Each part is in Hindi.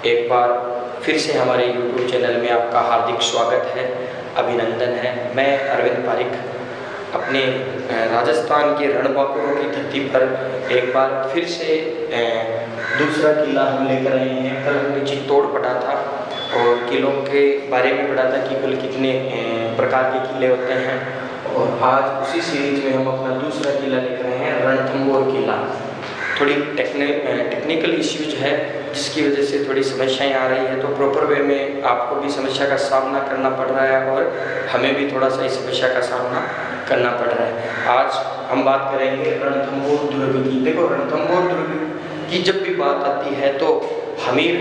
एक बार फिर से हमारे YouTube चैनल में आपका हार्दिक स्वागत है, अभिनंदन है। मैं अरविंद पारिक अपने राजस्थान के रणबांकुरों की धरती पर एक बार फिर से दूसरा किला हम लेकर आए हैं। कल हमने चित्तौड़ पढ़ा था और किलों के बारे में पढ़ा था कि कुल कितने प्रकार के किले होते हैं, और आज उसी सीरीज में हम अपना दूसरा किला लेकर आए हैं, रणथंभौर किला। थोड़ी टेक्निकल इश्यूज है जिसकी वजह से थोड़ी समस्याएं आ रही है, तो प्रॉपर वे में आपको भी समस्या का सामना करना पड़ रहा है और हमें भी थोड़ा सा इस समस्या का सामना करना पड़ रहा है। आज हम बात करेंगे रणथंभौर दुर्ग की। देखो, रणथंभौर दुर्ग की जब भी बात आती है तो हमीर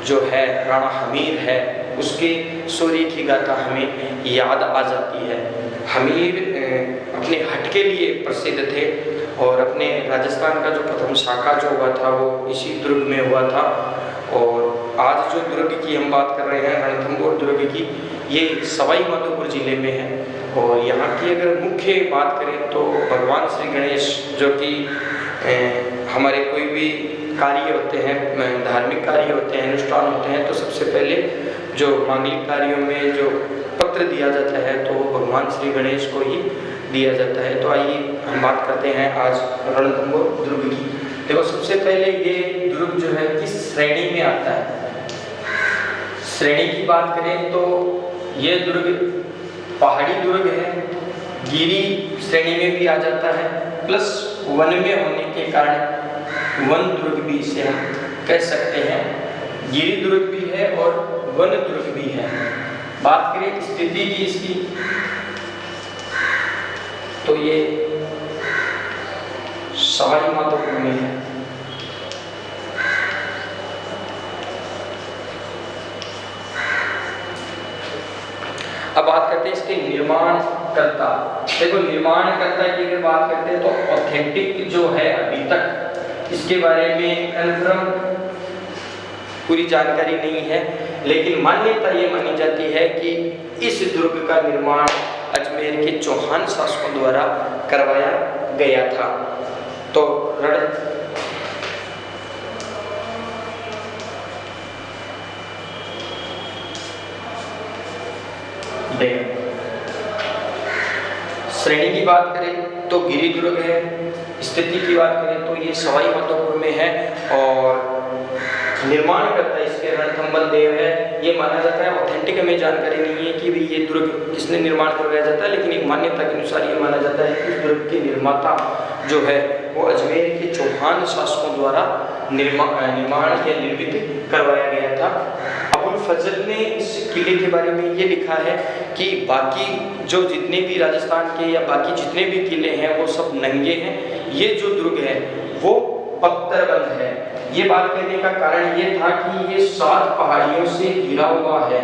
जो है, राणा हमीर है, उसके शौर्य की गाथा हमें याद आ जाती है। हमीर अपने हट के लिए प्रसिद्ध थे और अपने राजस्थान का जो प्रथम शाखा जो हुआ था वो इसी दुर्ग में हुआ था। और आज जो दुर्ग की हम बात कर रहे हैं, रणथंभौर दुर्ग की, ये सवाई माधोपुर जिले में है। और यहाँ की अगर मुख्य बात करें तो भगवान श्री गणेश, जो कि हमारे कोई भी कार्य होते हैं, धार्मिक कार्य होते हैं, अनुष्ठान होते हैं, तो सबसे पहले जो मांगलिक कार्यों में जो पत्र दिया जाता है तो वो भगवान श्री गणेश को ही दिया जाता है। तो आइए हम बात करते हैं आज रणथंभौर दुर्ग की। देखो, सबसे पहले ये दुर्ग जो है किस श्रेणी में आता है। श्रेणी की बात करें तो ये दुर्ग पहाड़ी दुर्ग है, गिरी श्रेणी में भी आ जाता है, प्लस वन में होने के कारण वन दुर्ग भी इसे हम कह सकते हैं। गिरी दुर्ग भी है और वन दुर्ग भी है। बात करें स्थिति की इसकी, तो ये सवाई माधोपुर में है। अब बात करते हैं इसके निर्माणकर्ता। देखो, निर्माणकर्ता की अगर बात करते हैं तो ऑथेंटिक जो है अभी तक इसके बारे में कन्फर्म पूरी जानकारी नहीं है, लेकिन मान्यता ये मानी जाती है कि इस दुर्ग का निर्माण अजमेर के चौहान शासकों द्वारा करवाया गया था। तो श्रेणी की बात करें तो गिरी दुर्ग है। स्थिति की बात करें तो ये सवाई माधोपुर में है और निर्माण करता है इसके रणथंभल देव है। ये माना जाता है, ऑथेंटिक हमें जानकारी नहीं है कि भी ये दुर्ग किसने निर्माण करवाया जाता है, लेकिन एक मान्यता के अनुसार ये माना जाता है कि इस दुर्ग के निर्माता जो है वो अजमेर के चौहान शासकों द्वारा निर्माण या निर्मित करवाया गया था। अबुल फजल ने इस किले के बारे में ये लिखा है कि बाकी जो जितने भी राजस्थान के या बाकी जितने भी किले हैं वो सब नंगे हैं, ये जो दुर्ग है वो पत्थरबंद है। ये बात कहने का कारण ये था कि ये 7 पहाड़ियों से घिरा हुआ है।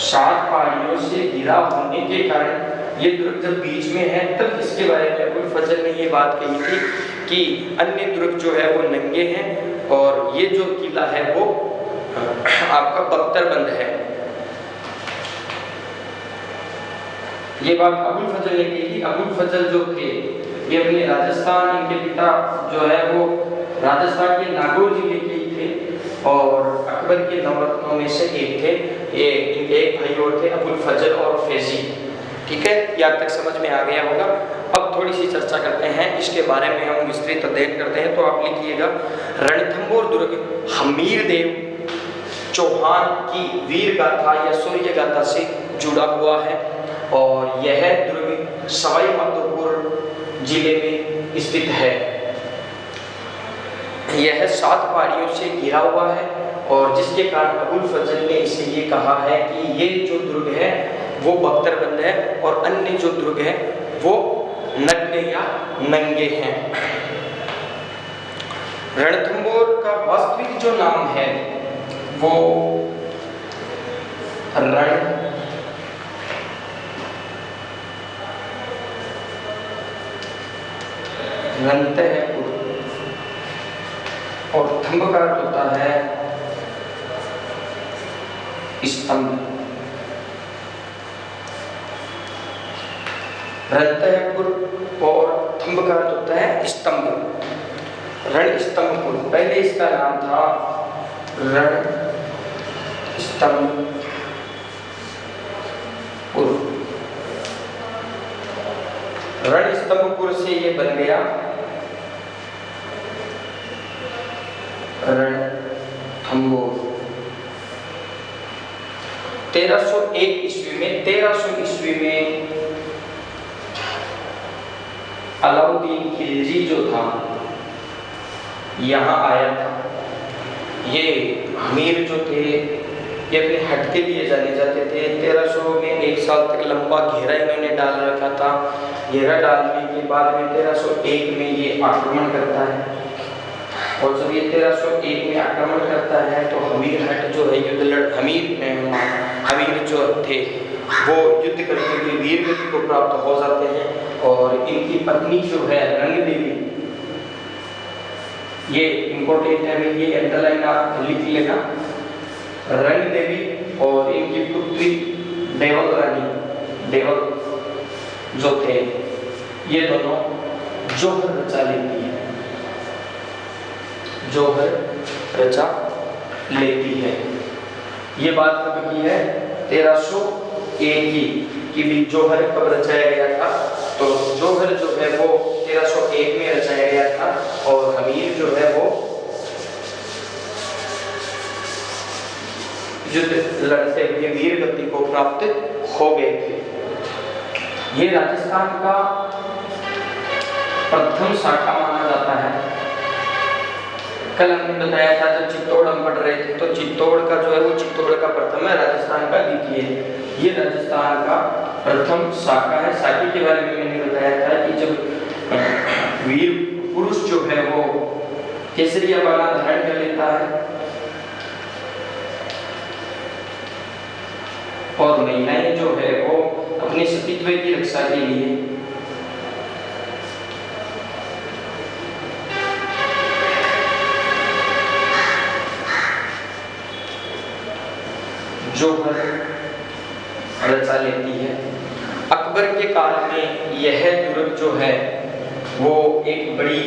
7 पहाड़ियों से घिरा होने के कारण ये दुर्ग जब बीच में है, तब इसके बारे में अबुल फजल ने ये बात कही थी कि अन्य दुर्ग जो है वो नंगे हैं और ये जो किला है वो आपका बख्तरबंद है। ये बात अबुल फजल ने कही थी। अबुल फजल जो थे ये अपने राजस्थान, इनके पिता जो है वो राजस्थान के नागौर जिले के ही थे और अकबर के नवरत्नों में से एक थे। ये इनके एक भाई और थे, अबुल फजल और फैजी। ठीक है, यहाँ तक समझ में आ गया होगा। अब थोड़ी सी चर्चा करते हैं इसके बारे में, हम विस्तृत अध्ययन करते हैं। तो आप लिखिएगा, रणथंभौर दुर्ग हमीर देव चौहान की वीर गाथा या शौर्य गाथा से जुड़ा हुआ है और यह दुर्ग सवाई माधोपुर जिले में स्थित है। यह 7 पहाड़ियों से घिरा हुआ है और जिसके कारण अबुल फजल ने इसे ये कहा है कि ये जो दुर्ग है वो बख्तरबंद है और अन्य जो दुर्ग है वो नग्न या नंगे हैं। रणथंभौर का वास्तविक जो नाम है वो रणथंभौर और थंभ का अर्थ होता है स्तंभ। रणथंभौर और थंभ का अर्थ होता है स्तंभ। रणस्तंभपुर, पहले इसका नाम था रणस्तंभपुर। रणस्तंभपुर से ये बन गया रणथंभौर। 1301 ईस्वी में 1300 ईस्वी में अलाउद्दीन खिलजी जो था यहाँ आया था। ये अमीर जो थे ये अपने हट के लिए जाने जाते थे। 1300 में 1 साल तक लंबा घेरा इन्होंने डाल रखा था। घेरा डालने के बाद में 1301 में ये आक्रमण करता है और जब ये 1301 में आक्रमण करता है तो हमीर हट जो है हमीर जो थे वो युद्ध करके हुए वीर गति को प्राप्त हो जाते हैं और इनकी पत्नी जो है रंग देवी, ये इम्पोर्टेंट है, ये अंडरलाइन आप लिख लेना, रंग देवी और इनकी पुत्री देवल रानी, देवल जो थे ये दोनों जौहर रचा लेती है, जौहर रचा लेती है। ये बात कब की है? 1301 की भी जौहर कब रचाया गया था? तो जौहर जो है वो 1301 में रचाया गया था और हमीर जो है वो युद्ध लड़ते हुए वीर गति को प्राप्त हो गए थे। ये राजस्थान का प्रथम शाखा माना जाता है। कल हमने बताया था जब चित्तौड़ हम पढ़ रहे थे तो चित्तौड़ का जो है वो चित्तौड़ का प्रथम है, राजस्थान का द्वितीय है। ये राजस्थान का प्रथम शाखा है। शाखा के बारे में मैंने बताया था कि जब वीर पुरुष जो है वो केसरिया वाला धारण कर लेता है और महिलाएं जो है वो अपने सतीत्व की रक्षा के लिए जौहर रचा लेती है। अकबर के काल में यह दुर्ग जो है वो एक बड़ी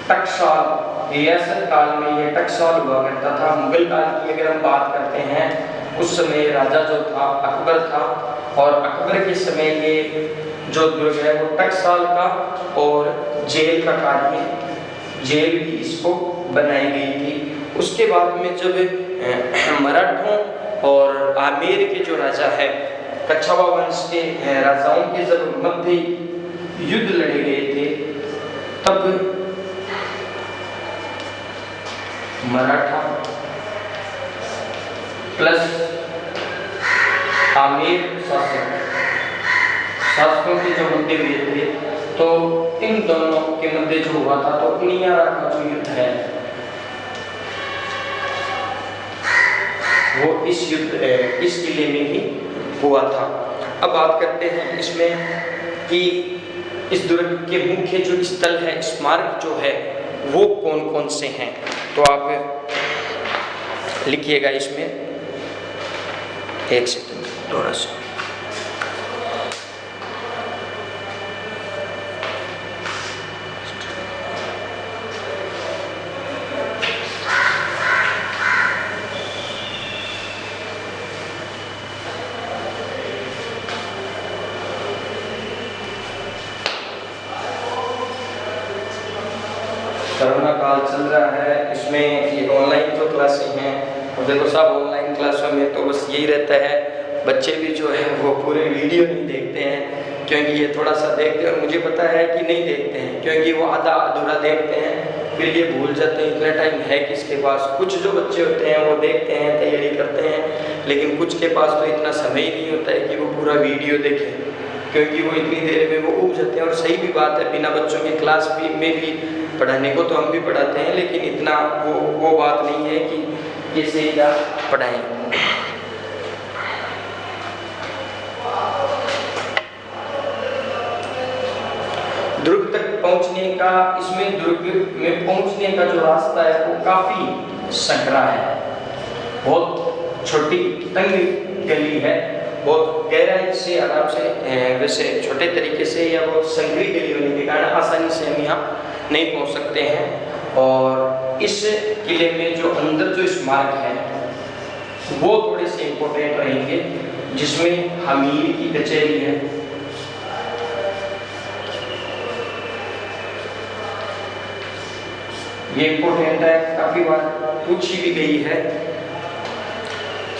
टकसाल, रियासत काल में यह टकसाल हुआ करता था। मुगल काल की अगर हम बात करते हैं उस समय राजा जो था अकबर था और अकबर के समय ये जो दुर्ग है वो टकसाल का और जेल का कार्य, जेल भी इसको बनाई गई थी। उसके बाद में जब मराठों और आमेर के जो राजा है कच्छावा वंश के राजाओं के जब मध्य युद्ध लड़े गए थे तब मराठा प्लस आमेर शासकों के जो मुद्दे हुए थे तो इन दोनों के मध्य जो हुआ था तो नियारा का जो युद्ध है वो इस किले में ही हुआ था। अब बात करते हैं इसमें कि इस दुर्ग के मुख्य जो स्थल है, स्मारक जो है वो कौन कौन से हैं, तो आप लिखिएगा इसमें। एक सेकंड थोड़ा सा। कोरोना काल चल रहा है, इसमें ये ऑनलाइन जो क्लासें हैं और देखो सब ऑनलाइन क्लासों में तो बस यही रहता है, बच्चे भी जो है वो पूरे वीडियो नहीं देखते हैं क्योंकि ये थोड़ा सा देखते हैं और मुझे पता है कि नहीं देखते हैं क्योंकि वो आधा अधूरा देखते हैं फिर ये भूल जाते हैं। इतना टाइम है किसके पास? कुछ जो बच्चे होते हैं वो देखते हैं, तैयारी करते हैं, लेकिन कुछ के पास तो इतना समय ही नहीं होता है कि वो पूरा वीडियो देखें क्योंकि वो इतनी देर में वो उब जाते हैं। और सही भी बात है, बिना बच्चों की क्लास में भी पढ़ाने को तो हम भी पढ़ाते हैं लेकिन इतना वो बात नहीं है कि कैसे क्या पढ़ाएं। दुर्ग तक पहुंचने का, इसमें दुर्ग में पहुंचने का जो रास्ता है वो काफी संकरा है, बहुत छोटी तंग गली है, बहुत गहराई से आराम से वैसे छोटे तरीके से या बहुत संकरी गली होने के कारण आसानी से हम यहाँ नहीं पहुँच सकते हैं। और इस किले में जो अंदर जो स्मारक है वो थोड़े से इम्पोर्टेंट रहेंगे, जिसमें हमीर की कचहरी है, ये इम्पोर्टेंट है, काफी बार पूछी भी गई है।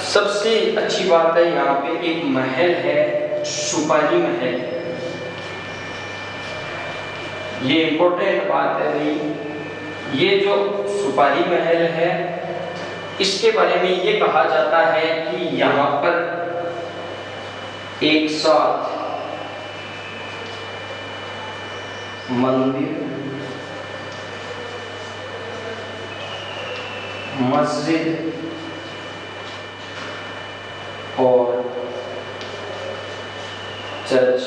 सबसे अच्छी बात है यहाँ पे एक महल है, सुपारी महल, ये इम्पोर्टेंट बात है भाई। ये जो सुपारी महल है इसके बारे में ये कहा जाता है कि यहाँ पर एक साथ मंदिर, मस्जिद और चर्च,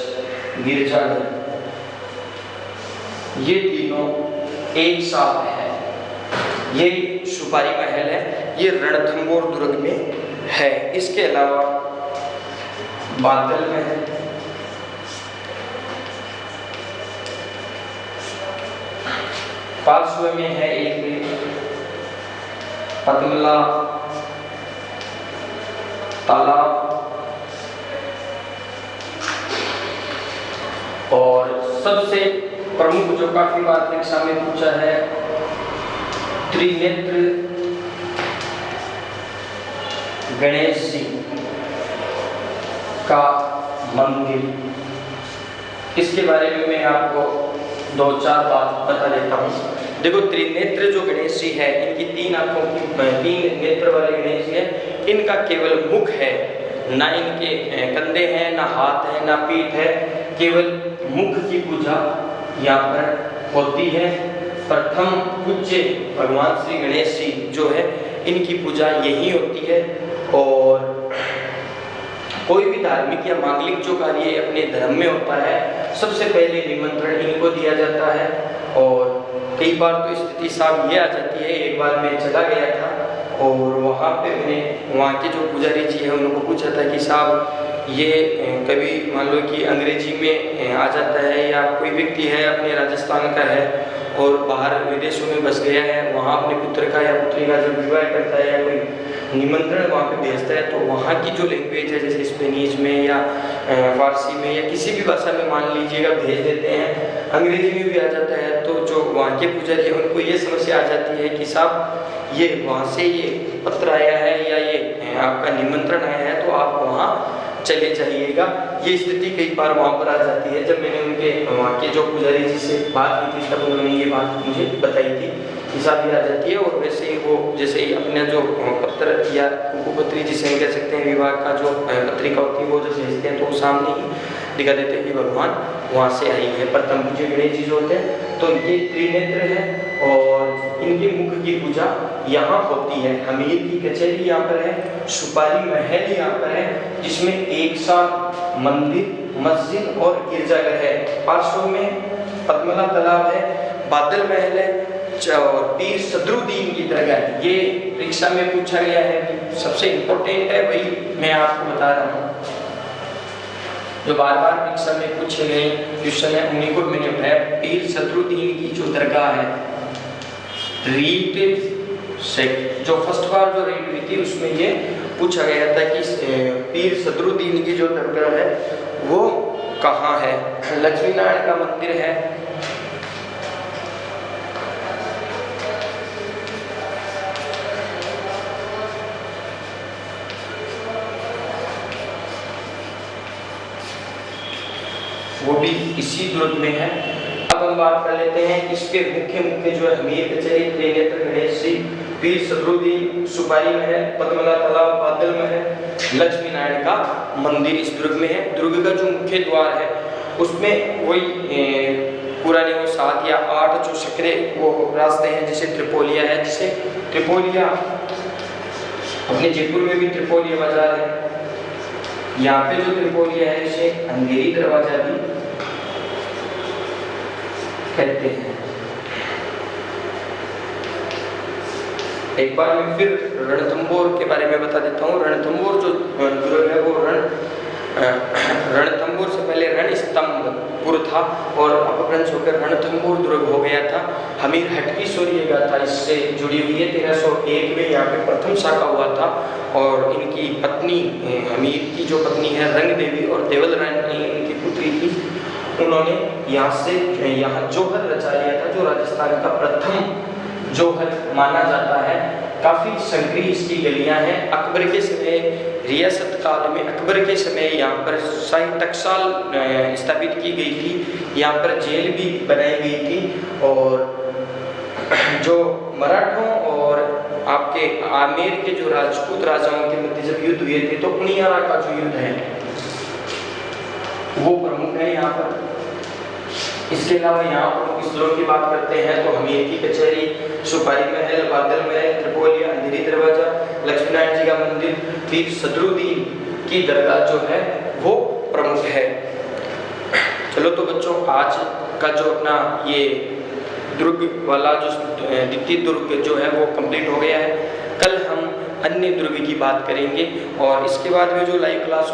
गिरजाघर, ये तीनों एक साथ है। ये सुपारी महल है, ये रणथंबोर दुर्ग में है। इसके अलावा बादल महल, पार्श्व में है एक पद्मला तालाब, और सबसे प्रमुख जो काफी बार परीक्षा में पूछा है, त्रिनेत्र गणेश जी का मंदिर। इसके बारे में मैं आपको 2-4 बात बता देता हूँ। देखो, त्रिनेत्र जो गणेश जी है, इनकी 3 आंखों की 3 नेत्र वाले गणेश जी है। इनका केवल मुख है, ना इनके कंधे हैं, ना हाथ है, ना पीठ है, केवल मुख की पूजा यहाँ पर होती है। प्रथम पूज्य भगवान श्री गणेश जी जो है, इनकी पूजा यही होती है। और कोई भी धार्मिक या मांगलिक जो कार्य अपने धर्म में होता है, सबसे पहले निमंत्रण इनको दिया जाता है। और कई बार तो स्थिति साहब ये आ जाती है, एक बार मैं चला गया था और वहाँ पे मैंने वहाँ के जो पुजारी जी हैं उनको पूछा था कि साहब ये कभी मान लो कि अंग्रेजी में आ जाता है, या कोई व्यक्ति है अपने राजस्थान का है और बाहर विदेशों में बस गया है, वहाँ अपने पुत्र का या पुत्री का जब विवाह करता है या कोई निमंत्रण वहाँ पे भेजता है, तो वहाँ की जो लैंग्वेज है, जैसे स्पेनिश में या फारसी में या किसी भी भाषा में मान लीजिएगा भेज देते हैं, अंग्रेजी में भी आ जाता है, तो जो वहाँ के पुजारी है उनको ये समस्या आ जाती है कि साहब ये वहाँ से ये पत्र आया है या ये आपका निमंत्रण आया है, तो आप वहाँ चले जाइएगा। ये स्थिति कई बार वहाँ पर आ जाती है। जब मैंने उनके वहाँ के जो पुजारी जी से बात की थी, तब उन्होंने ये बात मुझे बताई थी कि साहब ये आ जाती है। और वैसे ही वो जैसे ही अपना जो पत्र या कुपत्री जिसे हम कह सकते हैं, विवाह का जो पत्रिका होती है, वो जब भेजते हैं तो वो सामने ही दिखा देते हैं कि भगवान वहाँ से आई है। प्रथम पूज्य गणेश जी जो होते हैं, तो ये त्रिनेत्र है और इनके मुख की पूजा यहाँ होती है। हमीर की कचहरी यहाँ पर है, सुपारी महल यहाँ पर है, जिसमें एक साथ मंदिर, मस्जिद और गिरजाघर है। पार्श्व में पद्मला तालाब है, बादल महल है और पीर सदरुद्दीन की दरगाह है। ये परीक्षा में पूछा गया है कि सबसे इम्पोर्टेंट है, वही मैं आपको बता रहा हूँ जो बार बार परीक्षा में पूछे गए क्वेश्चन है, उन्हीं को मैंने उठाया। पीर सदरुद्दीन की जो दरगाह है, रीट से जो फर्स्ट बार जो रीट हुई थी उसमें ये पूछा गया था कि पीर सदरुद्दीन की जो दरगाह है वो कहाँ है। लक्ष्मी नारायण का मंदिर है, वो भी इसी दुर्ग में है। अब हम बात कर लेते हैं इसके मुख्य जो है, हमीर कचहरी, त्रिनेत्र गणेश जी, पीर सदरुद्दीन, सुपारी महल, पद्मला तालाब, बादल महल, लक्ष्मी नारायण का मंदिर इस दुर्ग में है। दुर्ग का जो मुख्य द्वार है उसमें वही पुराने वो 7 या 8 जो सकरे वो रास्ते हैं, जैसे त्रिपोलिया है, जिसे त्रिपोलिया अपने जयपुर में भी त्रिपोलिया बाजार है, यहाँ पे जो त्रिपोलिया है इसे अंधेरी दरवाजा भी कहते हैं। एक बार मैं फिर रणथंबोर के बारे में बता देता हूँ। रणथंबोर जो दुर्ग है वो रणथंभौर से पहले रणस्तंभपुर था और अपभ्रंश होकर रणथंभौर दुर्ग हो गया था। हमीरहट की शौर्य गाथा इससे जुड़ी हुई है। 1301 में यहाँ पे प्रथम शाखा हुआ था और इनकी पत्नी हमीर की जो पत्नी है रंग देवी और देवल रानी इनकी पुत्री थी, उन्होंने यहाँ जोहर रचा लिया था, जो राजस्थान का प्रथम जोहर माना जाता है। काफ़ी संकरी इसकी गलियां हैं। अकबर के समय, रियासत काल में अकबर के समय यहाँ पर शाही टकसाल स्थापित की गई थी। यहाँ पर जेल भी बनाई गई थी और जो मराठों और आपके आमेर के जो राजपूत राजाओं के मध्य जब युद्ध हुए थे तो उनियारा का जो युद्ध है वो प्रमुख है यहाँ पर। इसके अलावा यहाँ पर किस्लों की बात करते हैं तो हमीर की कचहरी, सुपारी महल, बादल महल, त्रिपोलिया, अंधेरी दरवाजा, लक्ष्मीनारायण जी का मंदिर, फिर सदरुद्दीन की दरगाह जो है वो प्रमुख है। चलो तो बच्चों, आज का जो अपना ये दुर्ग वाला जो द्वितीय दुर्ग जो है वो कंप्लीट हो गया है। कल हम अन्य दुर्ग की बात करेंगे और इसके बाद में जो लाइव क्लास